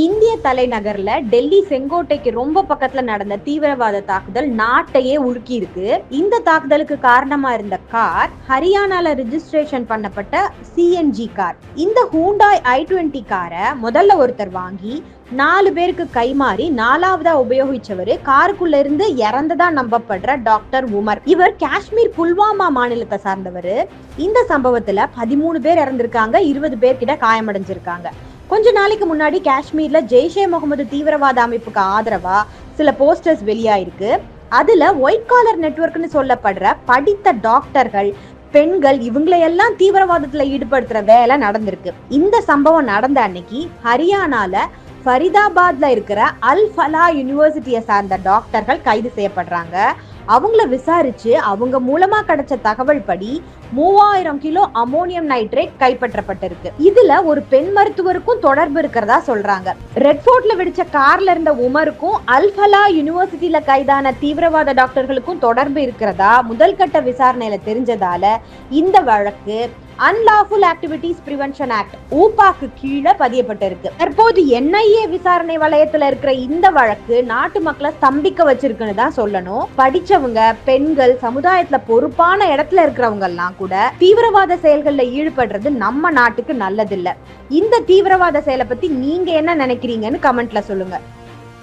இந்திய தலைநகர்ல டெல்லி செங்கோட்டைக்கு ரொம்ப பக்கத்துல நடந்த தீவிரவாத தாக்குதல் நாட்டையே உலுக்கி இருக்கு. இந்த தாக்குதலுக்கு காரணமா இருந்த கார் ஹரியானால ரெஜிஸ்ட்ரேஷன் பண்ணப்பட்ட சிஎன்ஜி கார். இந்த ஹூண்டாய் i20 காரை முதல்ல ஒருத்தர் வாங்கி 4 பேருக்கு கைமாறி 4வதா உபயோகிச்சவர் காருக்குள்ள இருந்து இறந்ததா நம்பப்படுற டாக்டர் உமர். இவர் காஷ்மீர் புல்வாமா மாநிலத்தை சார்ந்தவர். இந்த சம்பவத்துல 13 பேர் இறந்திருக்காங்க, 20 பேர் கிட்ட காயமடைஞ்சிருக்காங்க. கொஞ்ச நாளைக்கு முன்னாடி காஷ்மீர்ல ஜெய்ஷே முகமது தீவிரவாத அமைப்புக்கு ஆதரவா சில போஸ்டர்ஸ் வெளியாயிருக்கு. அதுல ஒயிட் காலர் நெட்வொர்க்னு சொல்லப்படுற படித்த டாக்டர்கள், பெண்கள் இவங்களையெல்லாம் தீவிரவாதத்துல ஈடுபடுத்துற வேலை நடந்திருக்கு. இந்த சம்பவம் நடந்த அன்னைக்கு ஹரியானால ஃபரிதாபாத்ல இருக்கிற அல் ஃபலா யூனிவர்சிட்டியை சார்ந்த டாக்டர்கள் கைது செய்யப்படுறாங்க. அவங்கள விசாரிச்சு அவங்க மூலமா கிடைச்ச தகவல் படி 3000 கிலோ அமோனியம் நைட்ரேட் கைப்பற்றப்பட்டிருக்கு. இதுல ஒரு பெண் மருத்துவருக்கும் தொடர்பு இருக்கிறதா சொல்றாங்க. ரெட் ஃபோர்ட்ல வெடிச்ச கார்ல இருந்த உமருக்கும் அல் ஃபலா யூனிவர்சிட்டியில கைதான தீவிரவாத டாக்டர்களுக்கும் தொடர்பு இருக்கிறதா முதல் கட்ட விசாரணையில தெரிஞ்சதால இந்த வழக்கு அன்லாஃபுல் ஆக்டிவிட்டீஸ் பிரிவென்ஷன் ஆக்ட் ஊபாக்கு கீழே பதியப்பட்டிருக்கு. தற்போது என்ஐஏ விசாரணை வலயத்துல இருக்கிற இந்த வழக்கு நாட்டு மக்களை ஸ்தம்பிக்க வச்சிருக்குன்னு தான் சொல்லணும். படிச்சவங்க, பெண்கள், சமுதாயத்துல பொறுப்பான இடத்துல இருக்கிறவங்க எல்லாம் கூட தீவிரவாத செயல்கள்ல ஈடுபடுறது நம்ம நாட்டுக்கு நல்லதில்லை. இந்த தீவிரவாத செயலை பத்தி நீங்க என்ன நினைக்கிறீங்கன்னு கமெண்ட்ல சொல்லுங்க.